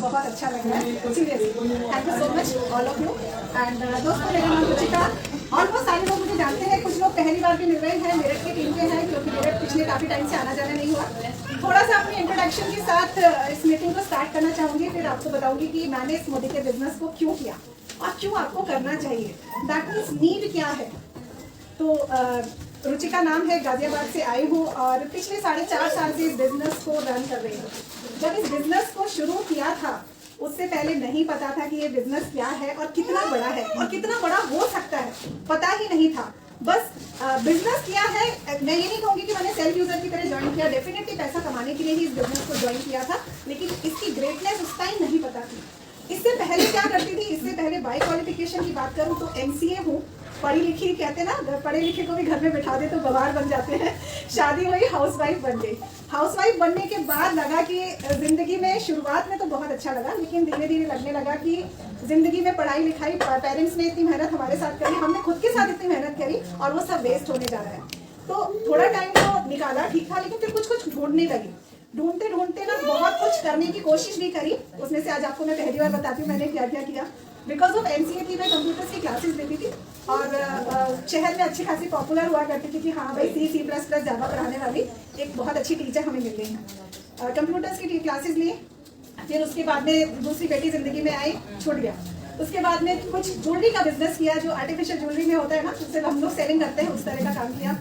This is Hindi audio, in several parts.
बहुत अच्छा लग रहा है seriously. Thank you so much all of you. And दोस्तों, मेरा नाम रुचिका। ऑलमोस्ट सारे लोग मुझे जानते हैं, कुछ लोग पहली बार भी मिल रहे हैं, मेरठ की टीम के हैं, क्योंकि मेरठ पिछले काफ़ी टाइम से आना जाना नहीं हुआ। थोड़ा सा अपनी इंट्रोडक्शन के साथ इस मीटिंग को स्टार्ट करना चाहूँगी, फिर आपको बताऊँगी कि मैंने इस मोदी के बिजनेस को क्यों किया और क्यों आपको करना चाहिए, दैट मीन्स नीड क्या है। तो रुचिका नाम है, गाजियाबाद से आई हूँ और पिछले 4.5 साल से इस बिजनेस को रन कर रही हूँ। जब इस बिजनेस को शुरू किया था उससे पहले नहीं पता था कि ये बिजनेस क्या है और कितना बड़ा है और कितना बड़ा हो सकता है, पता ही नहीं था। बस बिजनेस किया है। मैं ये नहीं कहूँगी कि मैंने सेल्फ यूजर की तरह ज्वाइन किया, डेफिनेटली पैसा कमाने के लिए ही इस बिजनेस को ज्वाइन किया था, लेकिन इसकी ग्रेटनेस उस टाइम नहीं पता थी। इससे पहले क्या करती थी, इससे पहले बाय क्वालिफिकेशन की बात करूँ तो MCA हूँ, पढ़ी लिखी, कहते हैं ना पढ़े लिखे को भी घर में बिठा दे तो गवार बन जाते हैं। शादी हुई, हाउसवाइफ बन गई। हाउसवाइफ बनने के बाद लगा कि जिंदगी में, शुरुआत में तो बहुत अच्छा लगा, लेकिन धीरे धीरे लगने लगा कि जिंदगी में पढ़ाई लिखाई, पेरेंट्स ने इतनी मेहनत हमारे साथ करी, हमने खुद के साथ इतनी मेहनत करी और वो सब वेस्ट होने जा रहा है। तो थोड़ा टाइम तो निकाला, ठीक था, लेकिन फिर कुछ ढूंढने लगी। ढूंढते ढूंढते ना बहुत कुछ करने की कोशिश भी करी। उसमें से आज आपको मैं पहली बार बताती हूँ मैंने क्या क्या किया। बिकॉज ऑफ MCA थी, मैं कंप्यूटर्स की क्लासेस देती थी और शहर में अच्छी खासी पॉपुलर हुआ करती थी कि हाँ भाई C++ जावा पढ़ाने वाली एक बहुत अच्छी टीचर हमें मिल गई है। कंप्यूटर्स की क्लासेस ली, फिर उसके बाद में दूसरी बेटी जिंदगी में आई, छूट गया। उसके बाद में कुछ ज्वेलरी का बिजनेस किया, जो आर्टिफिशियल ज्वेलरी में होता है ना, उससे हम लोग सेलिंग करते हैं, उस तरह का काम किया।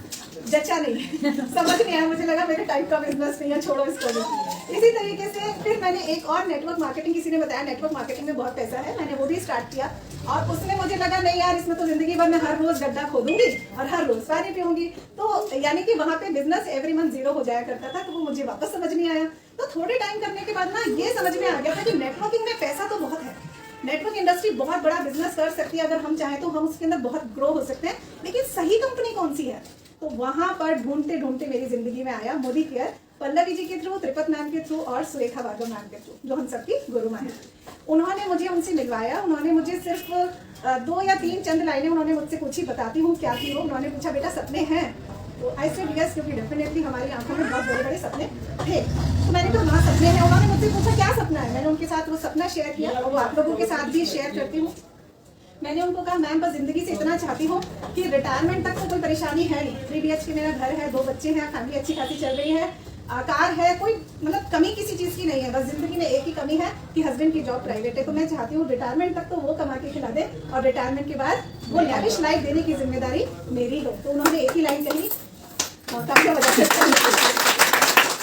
जचा नहीं समझ नहीं आया, मुझे लगा मेरे टाइप का बिजनेस नहीं है, छोड़ो इसको भी। इसी तरीके से फिर मैंने एक और नेटवर्क मार्केटिंग, किसी ने बताया नेटवर्क मार्केटिंग में बहुत पैसा है, मैंने वो भी स्टार्ट किया और उसमें मुझे लगा नहीं यार, इसमें तो जिंदगी भर मैं हर रोज गड्ढा खोदूंगी और हर रोज पानी पीऊंगी, तो यानी कि वहाँ पे बिजनेस एवरी मंथ 0 हो जाया करता था, तो वो मुझे वापस समझ नहीं आया। तो थोड़े टाइम करने के बाद ना ये समझ में आ गया था कि नेटवर्किंग में पैसा तो बहुत है, नेटवर्क इंडस्ट्री बहुत बड़ा बिजनेस कर सकती है, अगर हम चाहें तो हम उसके अंदर बहुत ग्रो हो सकते हैं, लेकिन सही कंपनी कौन सी है। तो वहां पर ढूंढते ढूंढते मेरी जिंदगी में आया मोदी केयर, पल्लवी जी के थ्रू, त्रिपत मैम के थ्रू और सुरेखा भार्गव मैम के थ्रू, जो हम सबकी गुरु माँ है। उन्होंने मुझे उनसे मिलवाया, उन्होंने मुझे सिर्फ 2 या 3 चंद लाइनें उन्होंने मुझसे पूछी, बताती हूँ क्या थी वो। उन्होंने पूछा बेटा सपने हैं, तो आई सेड यस, क्योंकि डेफिनेटली हमारी आंखों में बहुत बड़े बड़े सपने थे। तो मैंने कहा हाँ सपने हैं। उन्होंने मुझसे पूछा क्या सपना है, मैंने उनके साथ वो सपना शेयर किया और वो आप लोगों के साथ भी शेयर करती हूँ। मैंने उनको कहा मैम बस जिंदगी से इतना चाहती हूँ कि रिटायरमेंट तक तो कोई परेशानी है नहीं, 3 BHK मेरा घर है, 2 बच्चे हैं, फैमिली अच्छी खासी चल रही है, कार है, कोई मतलब कमी किसी चीज़ की नहीं है, बस जिंदगी में एक ही कमी है कि हस्बैंड की जॉब प्राइवेट है। तो मैं चाहती हूँ रिटायरमेंट तक तो वो कमा के खिला दे और रिटायरमेंट के बाद वो लैविश लाइफ देने की जिम्मेदारी मेरी हो। तो उन्होंने एक ही लाइन कही,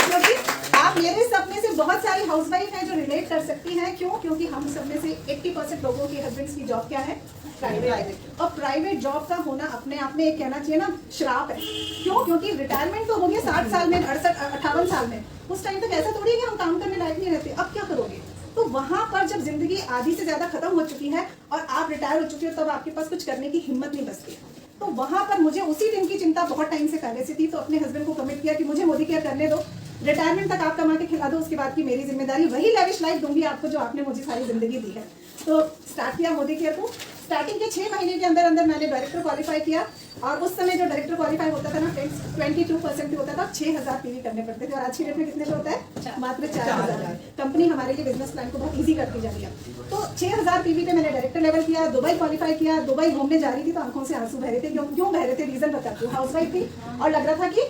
क्योंकि आप मेरे सपने से बहुत सारी हाउसवाइफ हैं जो रिलेट कर सकती हैं। क्यों? क्योंकि हम सब में से 80% लोगों की हस्बैंड्स की जॉब क्या है, प्राइवेट। और प्राइवेट जॉब का होना अपने आप में एक कहना चाहिए ना श्राप है। क्यों? क्योंकि रिटायरमेंट तो हो गया 60 साल में, 58 साल में, उस टाइम तक ऐसा थोड़ी है कि हम काम करने लायक नहीं रहते, अब क्या करोगे। तो वहां पर जब जिंदगी आधी से ज्यादा खत्म हो चुकी है और आप रिटायर हो चुके हो, तब आपके पास कुछ करने की हिम्मत नहीं बचती है। तो वहां पर मुझे उसी दिन की चिंता बहुत टाइम से पहले से थी, तो अपने हस्बैंड को कमिट किया कि मुझे मोदी केयर करने दो, रिटायरमेंट तक आप कमा के खिला दो, उसके बाद की मेरी जिम्मेदारी, वही लैविश लाइफ दूंगी आपको जो आपने मुझे सारी जिंदगी दी है। तो स्टार्ट किया मोदी केयर को। स्टार्टिंग के 6 महीने के अंदर अंदर मैंने डायरेक्टर क्वालिफाई किया और उस समय जो डायरेक्टर क्वालिफाई होता था ना फ्रेंड्स, 22% भी होता था, 6000 PV करने पड़ते थे और आज की डेट में कितने पे होता है, मात्र 4000। कंपनी हमारे लिए बिजनेस प्लान को बहुत ईजी करती जा रही है। तो 6000 PV पे मैंने डायरेक्टर लेवल किया, दुबई क्वालिफाई किया। दुबई घूमने जा रही थी तो आंखों से आंसू बह रहे थे। क्यों बह रहे थे, रीजन बताती हूँ। हाउसवाइफ थी और लग रहा था कि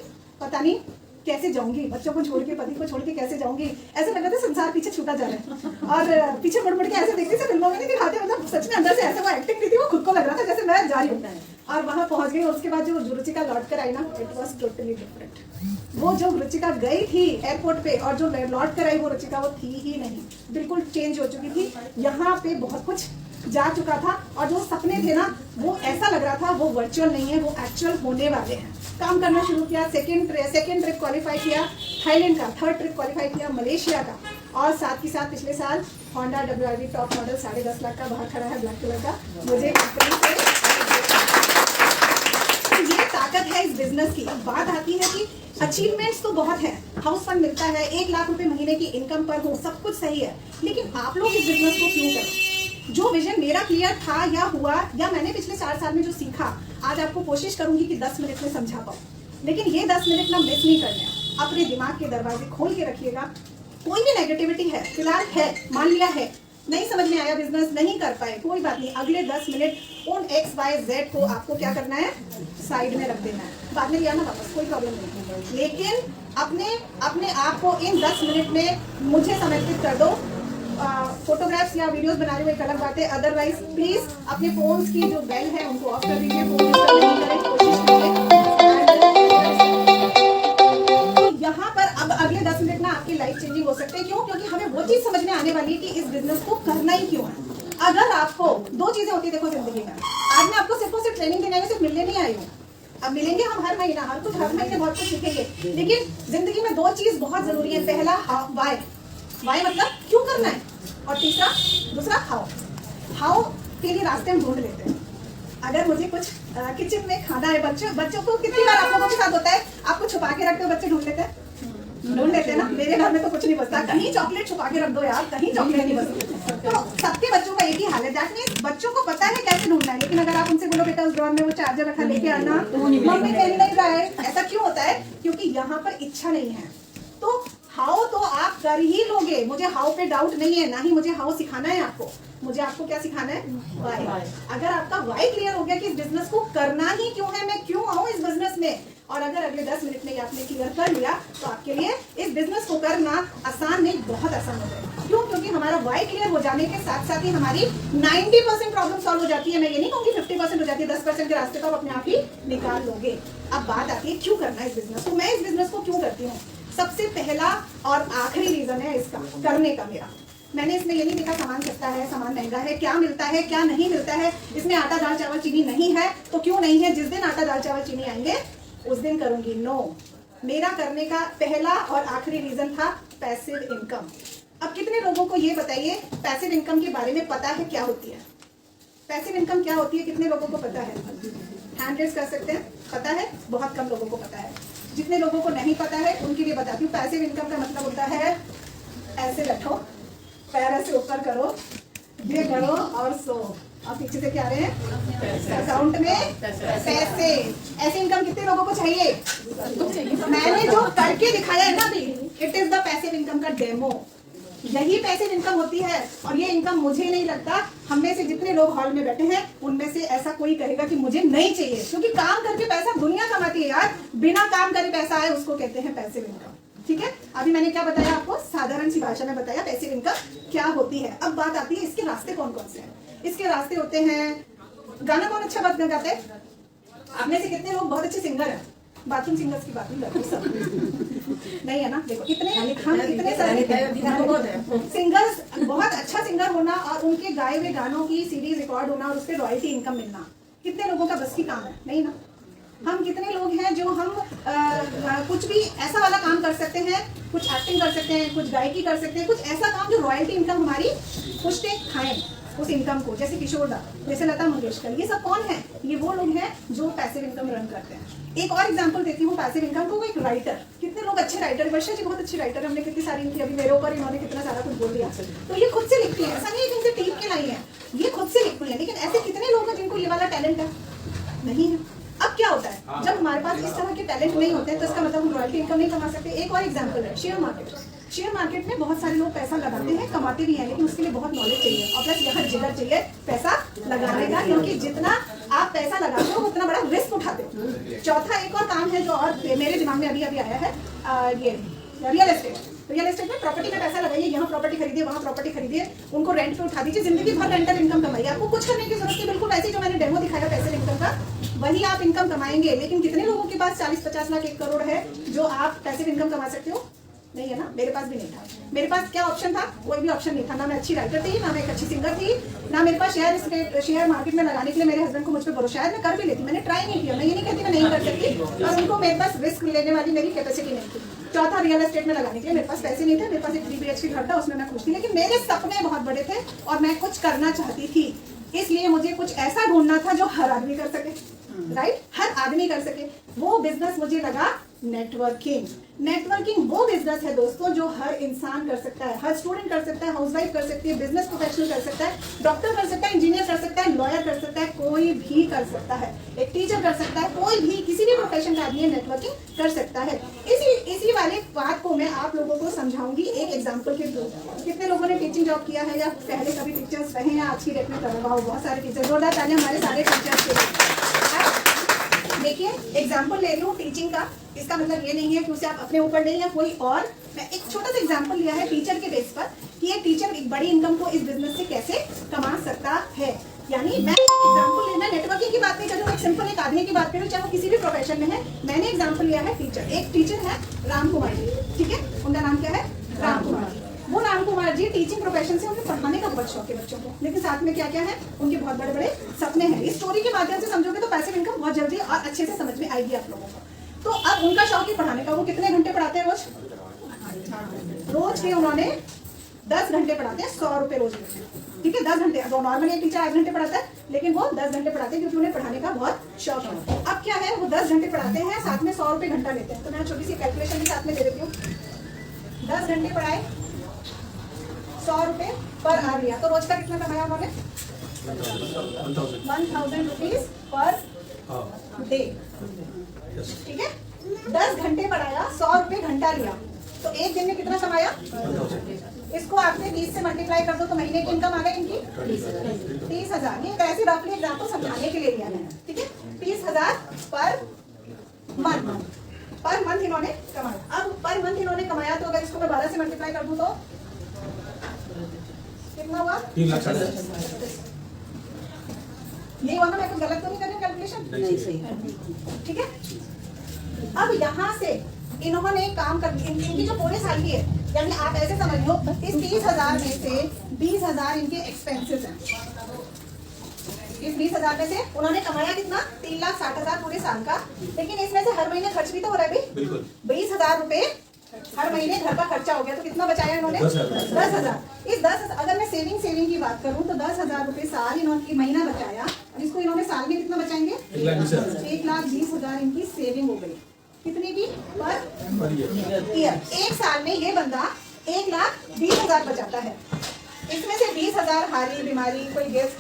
पता नहीं कैसे जाऊंगी, बच्चों को छोड़ के, पति को छोड़ के कैसे जाऊंगी, ऐसा लग रहा था संसार पीछे छूटा जा रहा है। और पीछे मुड़ मुड़ के ऐसे देखती थी, फिल्मों में नहीं दिखाते, मतलब सच में अंदर से ऐसे वो एक्टिंग की थी, वो खुद को लग रहा था जैसे मैं जा रही हूँ। और वहाँ पहुँच गई। उसके बाद जो रुचिका लौट कर आई ना, इट वॉज टोटली डिफरेंट। वो जो रुचिका गई थी एयरपोर्ट पे और जो लौट कर आई वो रुचिका वो थी ही नहीं, बिल्कुल चेंज हो चुकी थी। यहाँ पे बहुत कुछ जा चुका था और जो सपने थे ना वो ऐसा लग रहा था वो वर्चुअल नहीं है, वो एक्चुअल होने वाले हैं। काम करना शुरू किया। सेकेंड ट्रिप क्वालिफाई किया थाईलैंड का, 3rd ट्रिप क्वालिफाई किया मलेशिया का, और साथ ही साथ पिछले साल Honda WRV top model 10.5 lakh का बाहर खड़ा है ब्लैक कलर का, मुझे कंपनी से। ये ताकत है इस बिजनेस की। अब बात आती है कि अचीवमेंट्स तो बहुत है, हाउस फंड मिलता है, 1 लाख रुपए महीने की इनकम पर हो, सब कुछ सही है, लेकिन आप लोग इस बिजनेस को क्यों करें। जो विजन मेरा क्लियर था या हुआ या मैंने पिछले 4 साल में जो सीखा, आज आपको कोशिश करूंगी कि 10 मिनट में समझा पाऊँ, लेकिन ये 10 मिनट ना मिस नहीं करना है। अपने दिमाग के दरवाजे खोल के रखिएगा, कोई भी नेगेटिविटी है, फिलहाल है, मान लिया है, नहीं समझ में आया, बिजनेस नहीं कर पाए, कोई बात नहीं, अगले 10 मिनट उन XYZ को आपको क्या करना है, साइड में रख देना है, बाद में लिया ना वापस, कोई प्रॉब्लम नहीं। लेकिन अपने आप को इन 10 मिनट में मुझे समर्पित कर दो। फोटोग्राफ्स या वीडियोस बना रहे हो एक अलग बात है, अदरवाइज प्लीज अपने फोन्स की जो बेल है उनको ऑफ कर दीजिए, फोन यूज नहीं करें, कोशिश करिए। तो यहाँ पर अब अगले 10 मिनट ना आपकी लाइफ चेंजिंग हो सकते हैं। क्यों? क्योंकि हमें वो चीज समझ में आने वाली है कि इस बिजनेस को करना ही क्यों है। अगर आपको दो चीजें होती है देखो जिंदगी में, आज मैं आपको सिर्फ और सिर्फ ट्रेनिंग देने आई हूँ, सिर्फ मिलने नहीं आई हूँ। अब मिलेंगे हम हर महीना, हर महीने बहुत कुछ सीखेंगे, लेकिन जिंदगी में दो चीज बहुत जरूरी है। पहला वाई, वाई मतलब क्यों करना है, और दूसरा हाउ के लिए रास्ते हम ढूंढ लेते हैं। अगर मुझे कुछ किचन में खाना है, बच्चों को कितनी बार आप लोगों के साथ होता है, आपको छुपा के रखते हो, बच्चे ढूंढ लेते हैं ना। मेरे घर में तो कुछ नहीं बचता, कहीं चॉकलेट छुपा के रख दो यार, कहीं चॉकलेट नहीं बचती। तो सबके बच्चों का एक ही हाल है, दैट मींस बच्चों को पता है कैसे ढूंढना है, लेकिन अगर आप उनसे बोलो बेटा उस ड्रॉर में वो चार्जर रखा लेके आना, मम्मी कह नहीं रहा है, ऐसा क्यों होता है? क्योंकि यहाँ पर इच्छा नहीं है। तो हाउ तो आप कर ही लोगे, मुझे हाउ पे डाउट नहीं है, ना ही मुझे हाउ सिखाना है आपको, मुझे आपको क्या सिखाना है, वाई। अगर आपका वाई क्लियर हो गया कि इस बिजनेस को करना ही क्यों है, मैं क्यों आऊं इस बिजनेस में, और अगर अगले 10 मिनट में आपने क्लियर कर लिया, तो आपके लिए इस बिजनेस को करना आसान नहीं, बहुत आसान हो जाएगा। क्यों? क्योंकि हमारा वाई क्लियर हो जाने के साथ साथ ही हमारी 90% प्रॉब्लम सॉल्व हो जाती है। मैं ये नहीं कहूँगी 50% हो जाती है, 10% के रास्ते तो आप अपने आप ही निकाल लोगे। अब बात आती है क्यों करना है इस बिजनेस को। मैं इस बिजनेस को क्यों करती हूँ? सबसे पहला और आखिरी रीजन है इसका करने का मेरा, मैंने इसमें ये नहीं देखा सामान सस्ता है, सामान महंगा है, क्या मिलता है क्या नहीं मिलता है, इसमें आटा दाल चावल चीनी नहीं है तो क्यों नहीं है, जिस दिन आटा दाल चावल चीनी आएंगे उस दिन करूंगी। नो, मेरा करने का पहला और आखिरी रीजन था पैसिव इनकम। अब कितने लोगों को ये बताइए पैसिव इनकम के बारे में पता है क्या होती है? पैसिव इनकम क्या होती है, कितने लोगों को पता है? हैंड रेज कर सकते हैं। पता है? बहुत कम लोगों को पता है। जितने लोगों को नहीं पता है उनके लिए बताती हूँ। पैसिव इनकम का मतलब होता है ऐसे बैठो, पैर ऐसे ऊपर करो, ये करो और सो, और पीछे से क्या रहे हैं, अकाउंट में पैसे। ऐसी इनकम कितने लोगों को चाहिए? मैंने जो करके दिखाया है ना अभी, it is the passive income का डेमो। यही पैसिव इनकम होती है, और ये इनकम मुझे नहीं लगता हम में से जितने लोग हॉल में बैठे हैं उनमें से ऐसा कोई कहेगा कि मुझे नहीं चाहिए, क्योंकि काम करके पैसा दुनिया कमाती है यार, बिना काम करे पैसा आए उसको कहते हैं पैसिव इनकम। ठीक है, अभी मैंने क्या बताया आपको, साधारण सी भाषा में बताया पैसिव इनकम क्या होती है। अब बात आती है इसके रास्ते कौन कौन से हैं। इसके रास्ते होते हैं, गाना कौन अच्छा बात गाते हैं? आप में से कितने लोग बहुत अच्छे सिंगर हैं? बाथरूम सिंगर्स की बात नहीं करती सब नहीं है ना। देखो इतने सारे सिंगर्स, बहुत अच्छा सिंगर होना और उनके गाए हुए गानों की सीडी रिकॉर्ड होना और उसके रॉयल्टी इनकम मिलना कितने लोगों का बस की काम है? नहीं ना। हम कितने लोग हैं जो हम कुछ भी ऐसा वाला काम कर सकते हैं, कुछ एक्टिंग कर सकते हैं, कुछ गायकी कर सकते हैं, कुछ ऐसा काम जो रॉयल्टी इनकम हमारी पुष्टे खाएं उस इनकम को, जैसे किशोर दा, जैसे लता मंगेशकर, ये सब कौन है? ये वो लोग हैं जो पैसिव इनकम रन करते हैं। एक और एग्जांपल देती हूँ पैसिव इनकम को, एक राइटर। कितने लोग अच्छे राइटर, वर्षा जी बहुत अच्छी राइटर, हमने कितनी सारी इनकी अभी मेरे ऊपर इन्होंने कितना सारा कुछ बोल दिया। तो ये खुद से लिखती है, ऐसा नहीं है कि इनसे टीम के लाई है, ये खुद से लिखती है। लेकिन ऐसे कितने लोग हैं जिनको ये वाला टैलेंट है? नहीं है। अब क्या होता है, जब हमारे पास इस तरह के टैलेंट नहीं होते हैं तो इसका मतलब हम रॉयल्टी इनकम नहीं कमा सकते। एक और एग्जांपल है शेयर मार्केट। शेयर मार्केट में बहुत सारे लोग पैसा लगाते हैं, कमाते भी हैं, लेकिन उसके लिए बहुत नॉलेज चाहिए और प्लस यहाँ जिगर चाहिए पैसा लगाने का, क्योंकि जितना आप पैसा लगाते हो उतना बड़ा रिस्क उठाते हो। चौथा एक और काम है जो और मेरे दिमाग में अभी आया है, ये रियल एस्टेट। रियल एस्टेट में प्रॉपर्टी में पैसा लगाइए, यहाँ प्रॉपर्टी खरीदिए, वहाँ प्रॉपर्टी खरीदिए, उनको रेंट पे उठा दीजिए, जिंदगी भर रेंटल इनकम कमाइए। आपको कुछ करने की जरूरत नहीं, बिल्कुल ऐसे जो मैंने डेमो दिखाया पैसे इनकम का, वही आप इनकम कमाएंगे। लेकिन कितने लोगों के पास 40-50 लाख 1 करोड़ है जो आप पैसिव इनकम कमा सकते हो? नहीं है ना। मेरे पास भी नहीं था। मेरे पास क्या ऑप्शन था? कोई भी ऑप्शन नहीं था। ना मैं अच्छी राइटर थी, ना मैं एक अच्छी सिंगर थी, ना मेरे पास शेयर मार्केट में लगाने के लिए मेरे हस्बैंड को मुझ पर भरोसा है। मैं कर भी लेती, मैंने ट्राई नहीं किया, मैं ये नहीं कहती मैं नहीं कर सकती, और उनको मेरे पास रिस्क लेने वाली मेरी कैपेसिटी नहीं थी। चौथा रियल एस्टेट में लगाने के लिए मेरे पास पैसे नहीं थे। मेरे पास एक 3 BHK घर था, उसमें मैं खुश थी, लेकिन मेरे सपने बहुत बड़े थे और मैं कुछ करना चाहती थी, इसलिए मुझे कुछ ऐसा ढूंढना था जो हर आदमी कर सके। राइट, हर आदमी कर सके। वो बिजनेस मुझे लगा नेटवर्किंग। नेटवर्किंग वो बिजनेस है दोस्तों जो हर इंसान कर सकता है, हर स्टूडेंट कर सकता है, हाउसवाइफ कर सकती है, बिजनेस प्रोफेशनल कर सकता है, डॉक्टर कर सकता है, इंजीनियर कर सकता है, लॉयर कर सकता है, कोई भी कर सकता है, एक टीचर कर सकता है, कोई भी किसी भी प्रोफेशन का आदमी नेटवर्किंग कर सकता है। इसी वाले बात को मैं आप लोगों को समझाऊंगी एक एग्जाम्पल के थ्रू। कितने लोगों ने टीचिंग जॉब किया है या पहले कभी टीचर्स रहे हैं, आज की डेट में करा हुआ, बहुत सारे टीचर, जोरदार तालियां हमारे सारे टीचर्स के लिए। देखिए एग्जाम्पल ले लूँ टीचिंग का, इसका मतलब ये नहीं है कि उसे आप अपने ऊपर लें या कोई और। मैं एक छोटा सा एग्जाम्पल लिया है टीचर के बेस पर कि ये टीचर एक बड़ी इनकम को इस बिजनेस से कैसे कमा सकता है। यानी मैं एग्जाम्पल लेना, नेटवर्किंग की बात नहीं कर रही हूँ, एक सिंपल एक आदमी की बात कर रही हूँ, चाहे वो किसी भी प्रोफेशन में है। मैंने एग्जाम्पल लिया है टीचर। एक टीचर है राम कुमार जी, ठीक है, उनका नाम क्या है? राम कुमार जी। वो राम कुमार जी टीचिंग प्रोफेशन से उन्हें पढ़ाने का बहुत शौक है बच्चों को, लेकिन साथ में क्या क्या है, उनके बहुत बड़े बड़े सपने हैं। इस स्टोरी के माध्यम से समझोगे तो पैसिव इनकम बहुत जल्दी और अच्छे से समझ में आएगी आप लोगों को। तो अब उनका शौक ही पढ़ाने का। वो कितने घंटे पढ़ाते हैं रोज? रोज के उन्होंने 10 घंटे पढ़ाते हैं, 100 रुपए रोज, ठीक है, 10 घंटे। तो नॉर्मली एक टीचर 8 घंटे पढ़ाता है, लेकिन वो 10 घंटे पढ़ाते हैं क्योंकि उन्हें पढ़ाने का बहुत शौक है। अब क्या है, वो 10 घंटे पढ़ाते हैं, साथ में 100 रुपए घंटा लेते हैं। तो मैं छोटी सी कैलकुलेशन भी साथ में दे देती हूँ। 10 घंटे पढ़ाए, 100 रुपए पर आवर लिया, तो रोज का कितना कमाया उन्होंने? 1000 रुपीज पर डे, ठीक है। 10 घंटे पढ़ाया, 100 रुपए घंटा लिया, तो एक दिन में कितना कमाया? इसको आपने 20 से मल्टीप्लाई कर दो तो महीने की इनकम आ गई इनकी 30,000। ये ऐसे रफली एग्जाम्पल समझाने के लिए लिया है, ठीक है। 30,000 पर मंथ इन्होंने कमाया। अब पर मंथ इन्होंने कमाया, तो अगर इसको मैं 12 से मल्टीप्लाई कर दूं तो कितना हुआ? 3,60,000। ये हुआ ना? मैं कुछ गलत तो नहीं कर रही हूँ कैलकुलेशन? नहीं, सही, ठीक है। अब यहाँ से इन्होंने काम कर, इनकी जो पूरे साल की है, यानी आप ऐसे समझ लो इस 30,000 में से 20,000 इनके एक्सपेंसेस हैं। इस 20,000 में से उन्होंने कमाया कितना? 3,60,000 पूरे साल का, लेकिन इसमें से हर महीने खर्च भी तो हो रहा है भाई। 20,000 रुपए हर महीने घर का खर्चा हो गया, तो कितना बचाया इन्होंने? 10,000। इस 10,000 अगर मैं सेविंग की बात करूं तो 10,000 रुपए साल इन्होंने महीना बचाया, और इसको इन्होंने साल में कितना बचाएंगे? 1,20,000 इनकी सेविंग हो गई। कितनी की? Per year. एक साल में ये बंदा 1,20,000 बचाता है। इसमें से 20,000 हारी बीमारी, कोई गिफ्ट,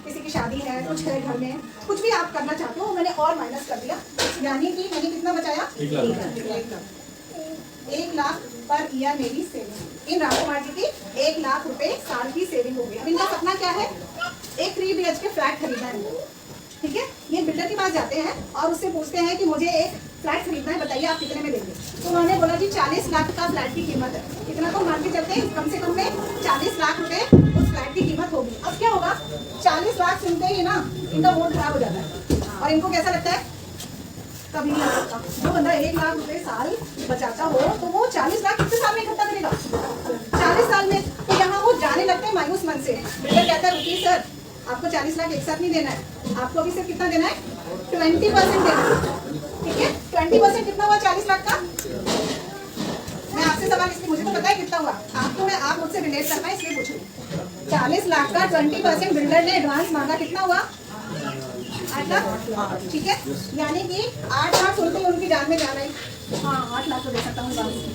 किसी की शादी है, कुछ है घर में, कुछ भी आप करना चाहते हो, मैंने और माइनस कर दिया, यानी कि मैंने कितना बचाया? 1 लाख पर ईयर मेरी सेविंग। इन राम कुमार जी की 1 लाख रुपए साल की सेविंग हो गई। अब इनका सपना क्या है? एक 3 BHK फ्लैट खरीदना है, ठीक है। ये बिल्डर के पास जाते हैं और उससे पूछते हैं कि मुझे एक फ्लैट खरीदना है, बताइए आप कितने में देंगे? तो उन्होंने बोला जी 40 लाख का फ्लैट की कीमत है। इतना तो मान के चलते हैं, कम से कम में 40 लाख रुपए उस फ्लैट की कीमत होगी। अब क्या होगा? 40 लाख सुनते ही ना इनका मूड खराब हो जाता है, और इनको कैसा लगता है? कभी नहीं आ सकता। जो बंदा 1 लाख रुपए साल बचाता हो, तो वो 40 लाख कितने साल में इकट्ठा करेगा? 40 साल में। तो यहाँ वो जाने लगते हैं मायूस मन से। बिल्डर कहता है रुकिए सर, आपको 40 लाख एक साथ नहीं देना है, आपको अभी सिर्फ कितना देना है? 20% देना है, ठीक है। 20% कितना हुआ 40 लाख का? मैं आपसे सवाल, इसलिए मुझे तो पता है कितना हुआ, आपको मैं, आप मुझसे रिलेट करना है इसलिए पूछ रही हूँ। 40 लाख का 20% बिल्डर ने एडवांस मांगा, कितना हुआ? 8 लाख, ठीक है। यानी कि 8 लाख सुनते ही उनकी जान में जा रही, हाँ 8 लाख तो दे सकता हूँ,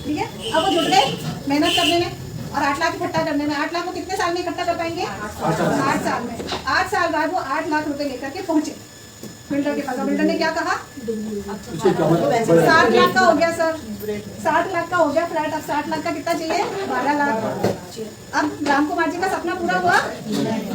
ठीक है। अब वो जुट गए मेहनत करने में और 8 लाख इकट्ठा करने में। 8 लाख को कितने साल में इकट्ठा कर पाएंगे? 8 साल में। 8 साल बाद वो 8 लाख रुपए लेकर के पहुंचे बिल्डर के पास। बिल्डर ने क्या कहा? 60 लाख का हो गया सर, 60 लाख का हो गया फ्लैट। अब 60 लाख का कितना चाहिए? 12 लाख। अब राम कुमार जी का सपना पूरा हुआ?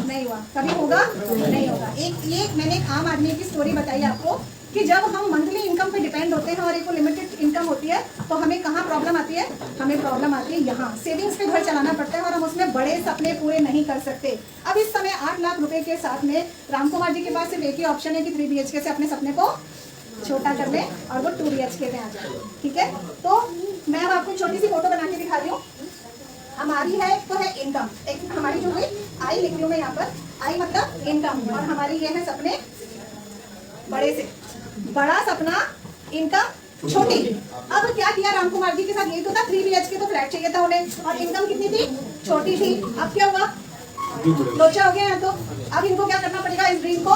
नहीं हुआ। कभी होगा? नहीं होगा। एक मैंने एक आम आदमी की स्टोरी बताई आपको कि जब हम मंथली इनकम पे डिपेंड होते हैं और एक लिमिटेड इनकम होती है, तो हमें कहाँ प्रॉब्लम आती है? हमें प्रॉब्लम आती है यहाँ, सेविंग्स पे घर चलाना पड़ता है और हम उसमें बड़े सपने पूरे नहीं कर सकते। अब इस समय 8 लाख रुपए के साथ में राम कुमार जी के पास सिर्फ एक ही ऑप्शन है कि 3 BHK से अपने सपने को छोटा कर ले और वो 2 BHK में आ जाए, ठीक है। तो मैं अब आपको छोटी सी फोटो बना के दिखा रही हूँ। हमारी है तो है इनकम, एक हमारी जो हुई आई लिख रही हूँ मैं यहाँ पर, आई मतलब इनकम, और हमारी ये है सपने बड़े से बड़ा सपना, इनकम छोटी। अब क्या किया राम कुमार जी के साथ? यही तो था, 3 BHK तो फ्लैट चाहिए था उन्हें, और इनकम कितनी थी? छोटी थी। अब क्या हुआ? लोचा हो गया है। तो अब इनको क्या करना पड़ेगा? इस ड्रीम को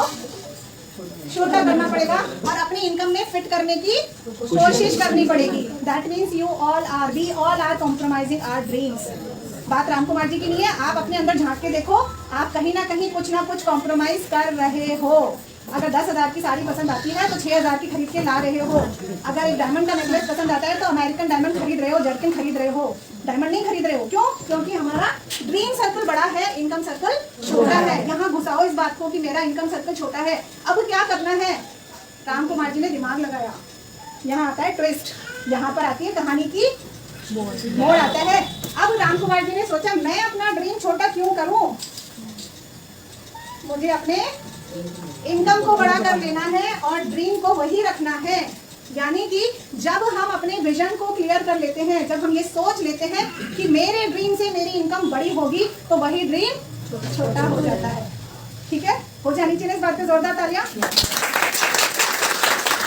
छोटा करना पड़ेगा और अपनी इनकम में फिट करने की कोशिश करनी पड़ेगी। That means we all are compromising our dreams. बात राम कुमार जी की नहीं है, आप अपने अंदर झांक के देखो, आप कहीं ना कहीं कुछ ना कुछ कॉम्प्रोमाइज कर रहे हो। अगर 10,000 की साड़ी पसंद आती है तो 6,000 की खरीद के ला रहे हो। अगर एक डायमंड का नेकलेस पसंद आता है तो अमेरिकन डायमंड खरीद रहे हो, जर्किन खरीद रहे हो, डायमंड नहीं खरीद रहे हो। क्यों? क्योंकि हमारा ड्रीम सर्कल बड़ा है, इनकम सर्कल छोटा है। यहाँ घुसाओ इस बात को कि मेरा इनकम सर्कल छोटा है। अब क्या करना है? राम कुमार जी ने दिमाग लगाया। यहाँ आता है ट्विस्ट, यहाँ पर आती है कहानी की मोड़ आता है। अब राम कुमार जी ने सोचा मैं अपना ड्रीम छोटा क्यों करूं, मुझे अपने इनकम को बड़ा कर लेना है और ड्रीम को वही रखना है। यानी कि जब हम अपने विजन को क्लियर कर लेते हैं, जब हम ये सोच लेते हैं कि मेरे ड्रीम से मेरी इनकम बड़ी होगी, तो वही ड्रीम छोटा हो जाता है। ठीक है, हो जानी चाहिए इस बात पे जोरदार तालियां।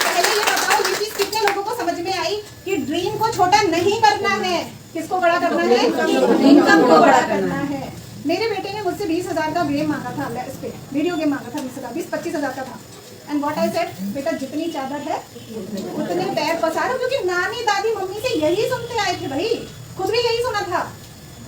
पहले ये बताओ ये चीज कितने लोगों को समझ में आई कि ड्रीम को छोटा नहीं करना है, किसको बड़ा करना है? इनकम को बड़ा करना है। मेरे बेटे ने मुझसे 20,000 का गेम मांगा था, इस पे वीडियो गेम मांगा था 20,000-25,000 का था। एंड व्हाट आई सेड, बेटा जितनी चादर है उतने पैर पसारो, क्योंकि नानी दादी मम्मी से यही सुनते आए थे भाई, खुद भी यही सुना था,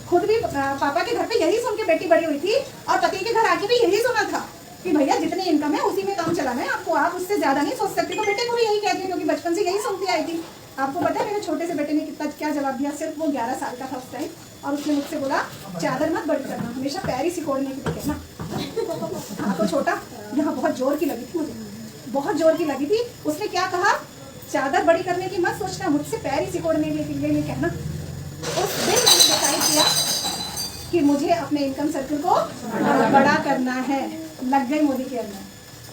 खुद भी पापा के घर पे यही सुन के बेटी बड़ी हुई थी और पति के घर आके भी यही सुना था कि भैया जितनी इनकम है उसी में काम चलाना है आपको, आप उससे ज्यादा नहीं सोच सकते। तो बेटे को भी यही कहती है क्योंकि बचपन से यही सुनती आई थी। आपको पता है मेरे छोटे से बेटे ने कितना क्या जवाब दिया? सिर्फ वो 11 साल का था उस टाइम, और उसने मुझसे बोला चादर मत बड़ी करना, हमेशा पैर ही सिकोड़ने की देखे ना। हाँ तो छोटा, यहाँ बहुत जोर की लगी थी मुझे, बहुत जोर की लगी थी। उसने क्या कहा? चादर बड़ी करने की मत सोचना, मुझसे पैर ही सिकोड़ने के लिए कहना। उस दिन मैंने डिसाइड किया कि मुझे अपने इनकम सर्कल को बड़ा करना है। लग गई मोदी केयर में।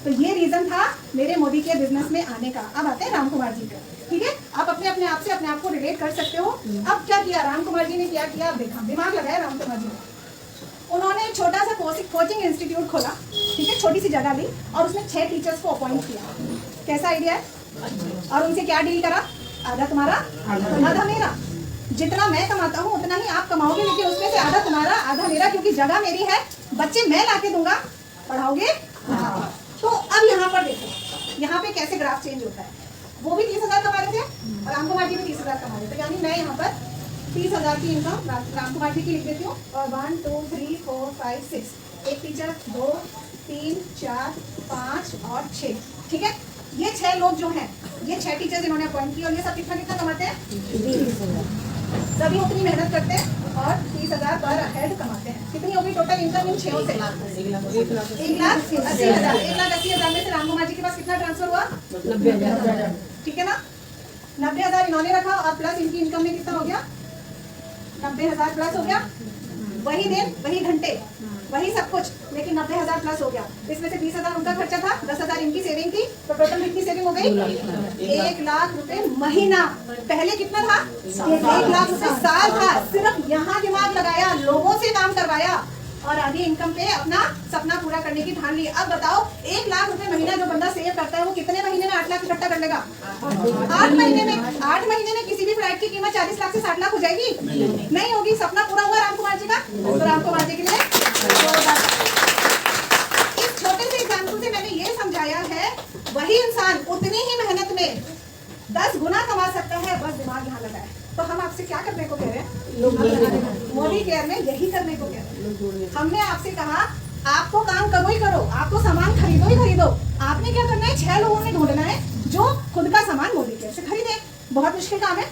तो ये रीजन था मेरे मोदी केयर बिजनेस में आने का। अब आते हैं राम कुमार जी का। ठीक है, आप अपने आप से अपने आप को रिलेट कर सकते हो। अब क्या किया राम कुमार जी ने? क्या किया? देखा, दिमाग लगाया राम कुमार जी ने। उन्होंने एक छोटा सा कोचिंग इंस्टीट्यूट खोला। ठीक है, छोटी सी जगह ली और उसमें 6 टीचर्स को अपॉइंट किया। कैसा आइडिया है? और उनसे क्या डील करा? आधा तुम्हारा आधा मेरा, जितना मैं कमाता हूँ उतना ही आप कमाओगे, लेकिन उसमें से आधा तुम्हारा आधा मेरा, क्योंकि जगह मेरी है, बच्चे मैं लाके दूंगा, पढ़ाओगे। तो अब यहाँ पर देखो, यहाँ पे कैसे ग्राफ चेंज होता है। वो भी 30,000 कमा रहे थे और राम कुमार जी भी 30,000 कमा रहे थे। यानी मैं यहाँ पर 30,000 की इनकम राम कुमार जी की लिख देती हूँ। और 1 2 3 4 5 6, एक टीचर, 2 3 4 5 और 6। ठीक है, ये 6 लोग जो हैं, ये 6 टीचर्स इन्होंने अपॉइंट किए और ये सब कितना कितना कमाते हैं? 30,000। सभी उतनी मेहनत करते हैं और 30,000 पर हेड कमाते हैं। कितनी होगी टोटल इनकम इन 6 से? 1,80,000। 1,80,000 में से राम कुमार जी के पास कितना ट्रांसफर हुआ? 90,000। ठीक है ना, 90,000 इन्होंने रखा और प्लस इनकी इनकम में कितना हो गया? 90,000 प्लस हो गया। वही दिन, वही घंटे, वही सब कुछ, लेकिन 90,000 प्लस हो गया। इसमें से 20,000 उनका खर्चा था, 10,000 इनकी सेविंग थी, तो टोटल कितनी सेविंग हो गई? 1 लाख रुपए महीना। पहले कितना था? 1 लाख रुपए साल था। सिर्फ यहाँ दिमाग लगाया, लोगों से काम करवाया और आगे इनकम पे अपना सपना पूरा करने की ठान ली। अब बताओ 1 लाख रुपए महीना जो बंदा सेव करता है वो कितने महीने में 8 लाख इकट्ठा कर लेगा? 8 महीने में। 8 महीने में किसी भी फ्लैट की कीमत 40 लाख से 60 लाख हो जाएगी? नहीं होगी। सपना पूरा हुआ राम कुमार जी का। तो राम कुमार जी के लिए इस छोटे से एग्जाम्पल से मैंने ये समझाया है, वही इंसान उतनी ही मेहनत में 10 गुना कमा सकता है, बस दिमाग यहाँ लगाए। तो हम आपसे क्या करने को कह रहे हैं? मोदी केयर में यही करने को कह रहे हैं। हमने आपसे कहा आपको काम करो ही करो, आपको सामान खरीदो ही खरीदो। आपने क्या करना है? 6 लोगों ने ढूंढना है जो खुद का सामान मोदी केयर से खरीदे। बहुत मुश्किल काम है,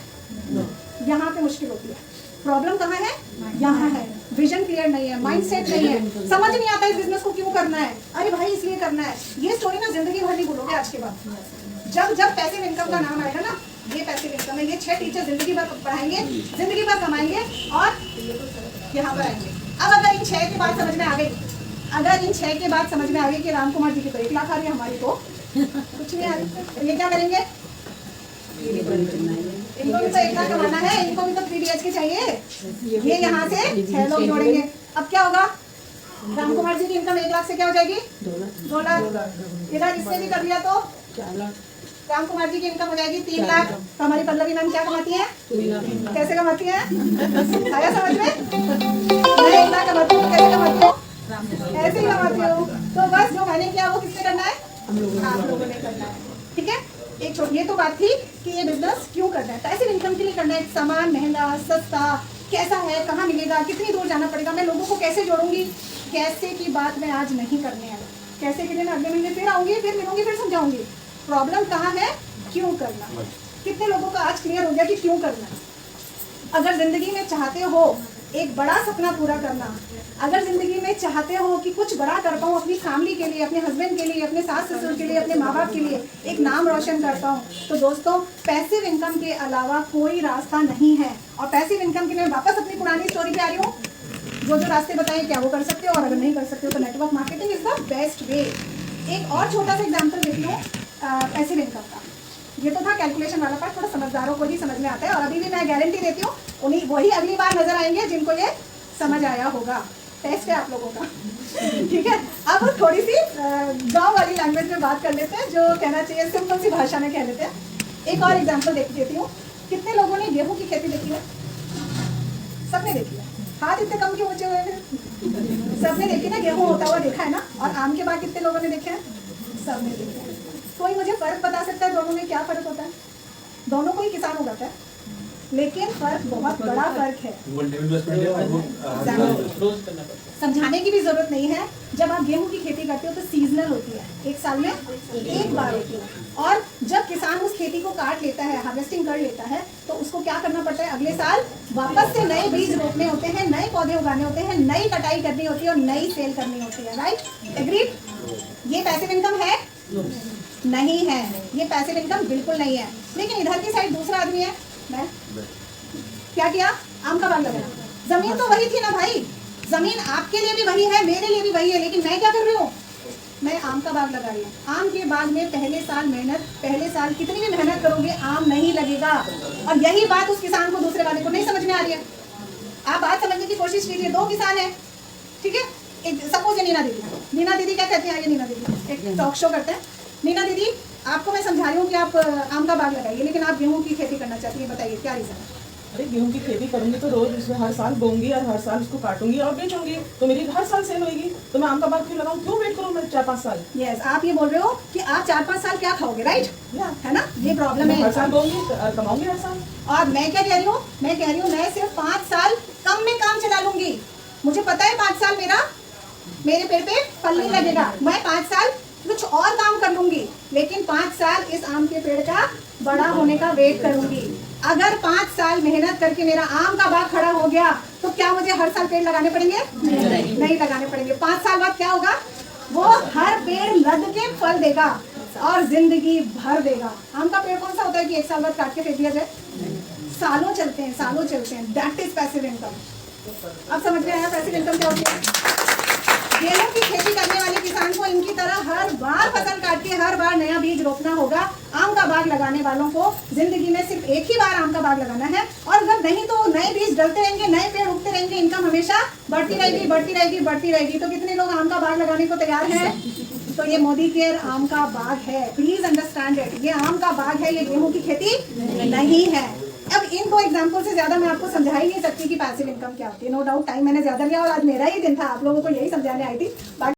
यहाँ पे मुश्किल होती है। प्रॉब्लम कहाँ है? यहाँ है। विजन क्लियर नहीं है, माइंडसेट नहीं है, समझ नहीं आता इस बिजनेस को क्यों करना है। अरे भाई इसलिए करना है। ये स्टोरी ना जिंदगी भर नहीं भूलोगे आज के बाद। जब जब पैसिव इनकम का नाम आएगा ना, ये पैसिव इनकम है। ये 6 टीचर जिंदगी भर पढ़ाएंगे, जिंदगी भर कमाएंगे और यहाँ पर आएंगे। अब अगर इन 6 की बात समझ में आ गई, अगर इन 6 के बाद समझ में आ गई कि राम कुमार जी की तो 1 लाख आ रही है, हमारी को कुछ नहीं आ रही, ये क्या करेंगे? इनको भी तो 1 लाख कमाना है, इनको भी तो 3 BHK चाहिए। ये यहाँ से 6 लोग जोड़ेंगे। अब क्या होगा? राम कुमार जी की इनकम 1 लाख से क्या हो जाएगी? 2 लाख। इधर इससे भी कर लिया तो 4 लाख। राम कुमार जी की इनकम हो जाएगी 3 लाख। तो हमारी पल्लवी मैम क्या कमाती है? 3 लाख। कैसे कमाती है? आया समझ में? मैं 1 लाख कमाती हूँ, कैसे कमाती हूँ? ऐसे ही कमाती हूँ। तो बस जो मैंने किया वो किससे करना है? आप लोगों ने करना है, ठीक है। एक छोटी ये तो बात थी कि ये बिजनेस क्यों करना है, पैसिव इनकम के लिए करना है। सामान महंगा सस्ता कैसा है, कहाँ मिलेगा, कितनी दूर जाना पड़ेगा, मैं लोगों को कैसे जोड़ूंगी, कैसे की बात मैं आज नहीं करने आई। कैसे के लिए मैं अगले महीने फिर आऊंगी, फिर मिलूंगी, फिर समझाऊंगी। प्रॉब्लम कहाँ है, क्यों करना। कितने लोगों का आज क्लियर हो गया कि क्यों करना। अगर जिंदगी में चाहते हो एक बड़ा सपना पूरा करना, अगर जिंदगी में चाहते हो कि कुछ बड़ा कर पाऊँ अपनी फैमिली के लिए, अपने हस्बैंड के लिए, अपने सास ससुर के लिए, अपने माँ बाप के लिए, एक नाम रोशन कर पाऊँ, तो दोस्तों पैसिव इनकम के अलावा कोई रास्ता नहीं है। और पैसिव इनकम के लिए वापस अपनी पुरानी स्टोरी पे आ रही हूँ। जो रास्ते बताए क्या वो कर सकते हो, और अगर नहीं कर सकते हो तो network marketing is the best way. एक और छोटा सा एग्जाम्पल देती हूँ पैसिव इनकम का। ये तो था कैलकुलेशन वाला पार्ट, थोड़ा समझदारों को ही समझ में आता है। और अभी भी मैं गारंटी देती हूँ उन्हीं वही अगली बार नजर आएंगे जिनको ये समझ आया होगा। टेस्ट है आप लोगों का, ठीक है। अब थोड़ी सी गांव वाली लैंग्वेज में बात कर लेते हैं, जो कहना चाहिए सिंपल सी भाषा में कह लेते हैं। एक और एग्जांपल देती हूँ। कितने लोगों ने गेहूं की खेती देखी है? सबने देखी है। हाथ इतने कम क्यों ऊंचे हुए हैं? सबने देखी ना, गेहूं होता हुआ देखा है ना। और आम के बाद कितने लोगों ने देखे हैं? सबने देखे हैं। कोई मुझे फर्क बता सकता है दोनों में क्या फर्क होता है? दोनों को ही किसान उगाता है, लेकिन फर्क बहुत बड़ा फर्क है। समझाने की भी जरूरत नहीं है। जब आप गेहूं की खेती करते हो तो सीजनल होती है, एक साल में एक बार होती है। और जब किसान उस खेती को काट लेता है, हार्वेस्टिंग कर लेता है, तो उसको क्या करना पड़ता है? अगले साल वापस से नए बीज रोपने होते हैं, नए पौधे उगाने होते हैं, नई कटाई करनी होती है और नई सेल करनी होती है। Right, agreed. ये पैसिव इनकम है? नहीं है, ये पैसिव इनकम बिल्कुल नहीं है। लेकिन इधर की साइड दूसरा आदमी है, मैं क्या किया? आम का बाग लगाया। जमीन तो वही थी ना भाई, जमीन आपके लिए भी वही है, मेरे लिए भी वही है, लेकिन मैं क्या कर रही हूँ? मैं आम का बाग लगा रही हूँ। आम के बाग में पहले साल कितनी भी मेहनत करोगे आम नहीं लगेगा। और यही बात उस किसान को, दूसरे वाले को नहीं समझ में आ रही है। आप बात समझने की कोशिश कीजिए। दो किसान है, ठीक है। सपोज नीना दीदी क्या कहती है? ये नीना दीदी एक टॉक शो करते हैं। नीना दीदी, आपको मैं समझा रही हूँ कि आप आम का बाग लगाइए, लेकिन आप गेहूं की खेती करना चाहती हैं, बताइए क्या रीजन है? अरे गेहूं की खेती करूंगी तो रोज उसमें हर साल बोऊंगी और हर साल उसको काटूंगी और बेचूंगी, तो मेरी हर साल सेल होगी। तो मैं आम का बाग क्यों लगाऊं? क्यों वेट करूं मैं 4-5 साल? यस, आप ये बोल रहे हो कि आप 4-5 साल क्या खाओगे, राइट? है ना, ये प्रॉब्लम है। हर साल बोऊंगी, कमाऊंगी हर साल। और मैं क्या कह रही हूँ? मैं सिर्फ 5 साल कम में काम चला लूंगी। मुझे पता है 5 साल मेरे पेड़ पे फल नहीं लगेगा। मैं 5 साल कुछ और काम कर लूंगी, लेकिन 5 साल इस आम के पेड़ का बड़ा होने का वेट करूंगी। अगर 5 साल मेहनत करके मेरा आम का बाग खड़ा हो गया, तो क्या मुझे हर साल पेड़ लगाने पड़ेंगे? नहीं लगाने पड़ेंगे। 5 साल बाद क्या होगा? वो हर पेड़ लद के फल देगा और जिंदगी भर देगा। आम का पेड़ कौन सा होता है कि 1 साल बाद काट के फेंक दिया जाए? सालों चलते हैं। That is passive income. अब समझ में आया पैसिव इनकम क्या होती है? गेहूं की खेती करने वाले किसान को इनकी तरह हर बार फसल काट के हर बार नया बीज रोपना होगा। आम का बाग लगाने वालों को जिंदगी में सिर्फ एक ही बार आम का बाग लगाना है, और अगर नहीं तो नए बीज डलते रहेंगे, नए पेड़ उगते रहेंगे, इनकम हमेशा बढ़ती रहेगी। तो कितने लोग आम का बाग लगाने को तैयार हैं? तो ये मोदी केयर आम का बाग है। Please understand it. ये आम का बाग है, ये गेहूं की खेती नहीं है। अब इन 2 एग्जाम्पल से ज्यादा मैं आपको समझा ही नहीं सकती कि पैसिव इनकम क्या होती है। नो डाउट टाइम मैंने ज्यादा लिया और आज मेरा ही दिन था, आप लोगों को यही समझाने आई थी।